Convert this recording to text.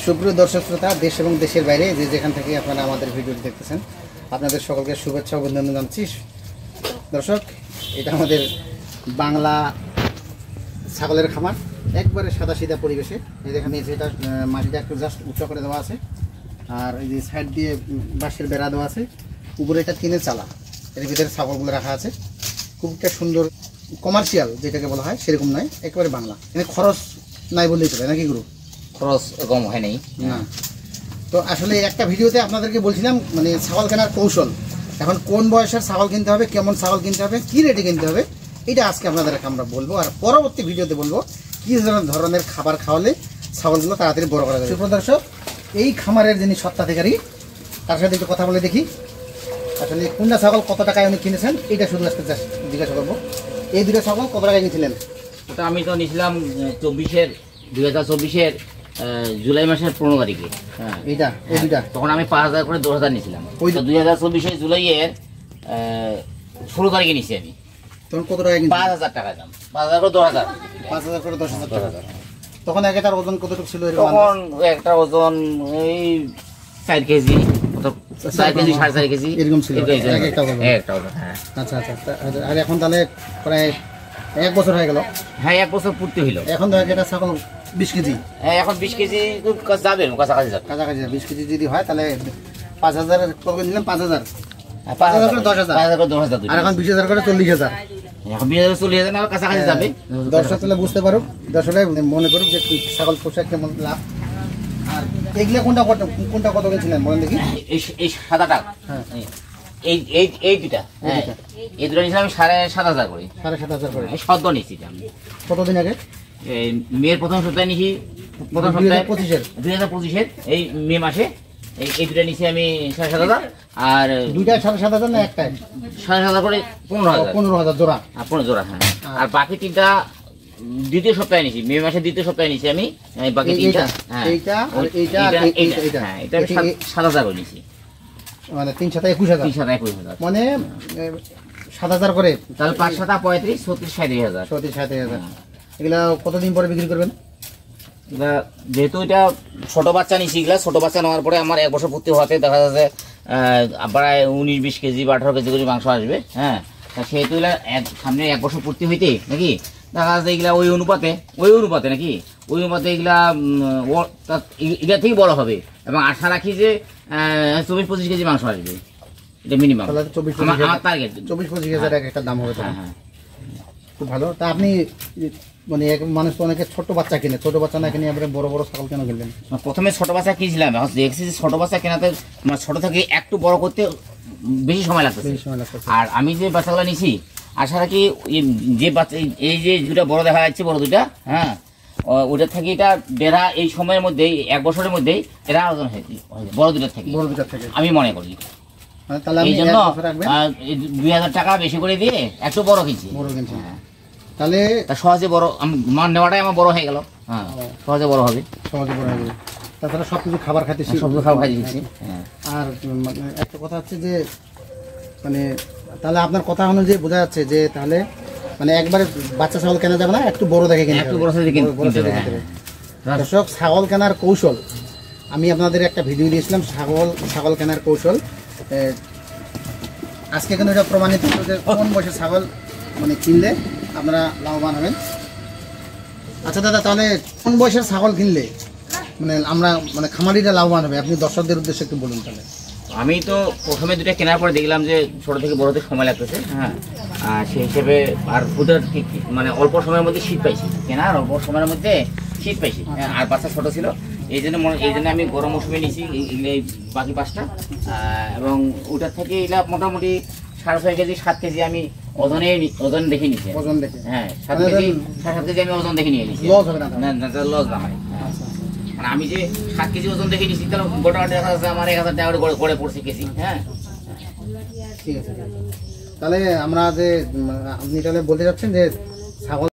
সুপ্রিয় দর্শক শ্রোতা, দেশ এবং দেশের বাইরে যে যেখান থেকে আপনারা আমাদের ভিডিওটি দেখতেছেন, আপনাদের সকলকে শুভেচ্ছা ও অভিনন্দন জানাচ্ছি। দর্শক, এটা আমাদের বাংলা ছাগলের খামার, একবারে সাদাসিধা পরিবেশে। এই দেখেন, এই যেটা মাটিটা একটু জাস্ট উঁচু করে দেওয়া আছে, আর এই যে সাইড দিয়ে বাঁশের বেড়া দেওয়া আছে, উপরে এটা টিনের চালা, এর ভিতরে ছাগলগুলো রাখা আছে। খুব একটা সুন্দর কমার্শিয়াল যেটাকে বলা হয় সেরকম নয়, একেবারে বাংলা। এখানে খরচ নাই বললেই চলে নাকি গুরু? খরচ কম হয় নাই না। তো আসলে একটা ভিডিওতে আপনাদেরকে বলছিলাম মানে ছাগল কেনার কৌশল। এখন কোন বয়সের ছাগল কিনতে হবে, কেমন ছাগল কিনতে হবে, কি রেটে কিনতে হবে, এটা আজকে আপনাদেরকে আমরা বলবো। আর পরবর্তী ভিডিওতে বলবো কি ধরনের খাবার খাওয়ালে ছাগলগুলো তাড়াতাড়ি বড় করা যাবে। সুপ্রদর্শক, এই খামারের যিনি স্বত্বাধিকারী, তার সাথে একটু কথা বলে দেখি আসলে কোনটা ছাগল কত টাকায় উনি কিনেছেন, এটা শুধু আজকে জিজ্ঞাসা করবো। এই দুটো ছাগল কত টাকায় কিনেছিলেন? ওটা আমি তো নিয়েছিলাম 2024-এর জুলাই মাসের 15 তারিখে। হ্যাঁ, এইটা এই দুটা তখন আমি 5000 করে 10,000 নিয়েছিলাম। 2024-এর জুলাইয়ের 16 তারিখে নিয়েছি আমি। তখন কত টাকা কিনছেন? 5000 টাকা দাম, 5000 করে 10,000, 5000 করে 10,000 টাকা। তখন একটার ওজন কতটুকু ছিল? তখন একটা ওজন এই 4 কেজি, 4 কেজি 4.5 কেজি এরকম ছিল একটা ওজন। হ্যাঁ। আচ্ছা আচ্ছা। আর এখন তাহলে প্রায় 1 বছর হয়ে গেল। হ্যাঁ, 1 বছর পূর্তি হইল। এখন তো একটা ছাগল 20 কেজি। হ্যাঁ, এখন 20 কেজি যাবে, কাছাকাছি যাবে। কাছাকাছি 20 কেজি যদি হয় তাহলে 5000 কত নিলাম? 5000 5000 করে 10,000। 5000 করে 10,000। আর এখন 20,000 করে 40,000। এখন 20,000 না কাছাকাছি যাবে। দর্শক তাহলে বুঝতে পারো, দর্শক মনে করুক যে ছাগল পোষার কেমন লাভ। আর এগুলা কোনটা কত কিনছিলেন বলেন দেখি? এই সাদাটা, হ্যাঁ, এই দুটা, হ্যাঁ, এই দুটা নিয়েছিলাম 7,500 করে। 7,500 করে সদ্য নিয়েছি আমি। কতদিন আগে? এই মেয়ের প্রথম সপ্তাহে নিয়েছি, প্রথম সপ্তাহে 2025-এর এই মে মাসে। এই দুটা নিয়েছি আমি 7,500। আর দুইটা 7,500 না একটাই? 7,500 করে 15,000। 15,000 জোড়া। 15 জোড়া, হ্যাঁ। আর বাকি তিনটা দ্বিতীয় সপ্তাহে নিয়েছি, মে মাসের দ্বিতীয় সপ্তাহে নিয়েছি আমি বাকি তিনটা। হ্যাঁ, এইটা আর এইটা হ্যাঁ, এটা 7,000 করে নিয়েছি। মানে 3 7 21,000। 3 7 21,000 মানে 7,000 করে, তাহলে 5 7 35 36 37,000। 37,000। এগুলা কতদিন পরে বিক্রি করবেন? যেহেতু এটা ছোট বাচ্চা নিয়েছি, এগুলা ছোট বাচ্চা নেওয়ার পরে আমার 1 বছর পূর্তি হওয়াতে দেখা যাচ্ছে প্রায় 19-20 কেজি বা 18 কেজি করে মাংস আসবে। হ্যাঁ, সেহেতু এগুলা সামনে 1 বছর পূর্তি হইতে নাকি দেখা যাচ্ছে এগুলা ওই অনুপাতে নাকি ওই অনুপাতে এগুলা এগুলা থেকে বড় হবে। এবং আশা রাখি যে 24-25 কেজি মাংস আসবে, এটা মিনিমাম আমার টার্গেট। 24-25,000 একটা দাম হবে। হ্যাঁ, খুব ভালো। তা আপনি মানে মানুষ তো অনেকে ছোট বাচ্চা কিনে, ছোট বাচ্চা না কিনে এবারে বড় বড় ছাগল কেন কিনলেন? প্রথমে ছোট বাচ্চা কিনছিলাম, এখন দেখছি যে ছোট বাচ্চা কেনাতে মানে ছোট থেকে একটু বড় করতে বেশি সময় লাগছে। আর আমি যে বাচ্চাগুলো নিছি আশা রাখি যে বাচ্চা এই যে দুটা বড় দেখা যাচ্ছে, বড় দুটা, হ্যাঁ, ওটার থেকে এটা বেড়া এই সময়ের মধ্যেই 1 বছরের মধ্যেই এরা ওজন হয়েছে বড় দুটার থেকে আমি মনে করি। এই জন্য 2,000 টাকা বেশি করে দিয়ে একটু বড় কিনছি। তাহলে সহজে বড় নেওয়াটাই আমার বড় হয়ে গেল। হ্যাঁ, সহজে বড় হবে। তাছাড়া সবকিছু খাবার খাইতে দিচ্ছি। আর একটা কথা হচ্ছে যে মানে তাহলে আপনার কথা অনুযায়ী বোঝা যাচ্ছে যে তাহলে মানে একবারে বাচ্চা ছাগল কেনা যাবে না, একটু বড় দেখে কিনতে হবে। দর্শক, ছাগল কেনার কৌশল আমি আপনাদের একটা ভিডিও দিয়েছিলাম, ছাগল কেনার কৌশল। আজকে কিন্তু এটা প্রমাণিত যে কোন বয়সের ছাগল মানে কিনলে আপনারা লাভবান হবেন। আচ্ছা দাদা, তাহলে কোন বয়সের ছাগল কিনলে মানে আমরা মানে খামারিরা লাভবান হবে, আপনি দর্শকদের উদ্দেশ্যে একটু বলুন। তাহলে আমি তো প্রথমে দুটা কেনার পরে দেখলাম যে ছোট থেকে বড় হতে সময় লাগতেছে। হ্যাঁ, সেই হিসেবে আর ওদের মানে অল্প সময়ের মধ্যে শীত পাইছি, কেনার অল্প সময়ের মধ্যে শীত পাইছি। আর বাচ্চা ছোট ছিল, এই জন্য আমি গরম মৌসুমে নিয়েছি বাকি 5টা। এবং ওটার থেকে এগুলা মোটামুটি 6.5 কেজি 7 কেজি আমি ওজন দেখে নিয়েছি। হ্যাঁ, 7 কেজি 7.5 কেজি আমি ওজন দেখে নিয়ে নিয়েছি। লস হবে না? লস না হয়। মানে আমি যে 7 কেজি ওজন দেখে নিয়েছি, তাহলে গোটা দেখা যাচ্ছে আমার 1,000 টাকা করে পড়ছে কেজি। হ্যাঁ, ঠিক আছে। তাহলে আমরা যে আপনি তাহলে বলতে চাচ্ছেন যে ছাগল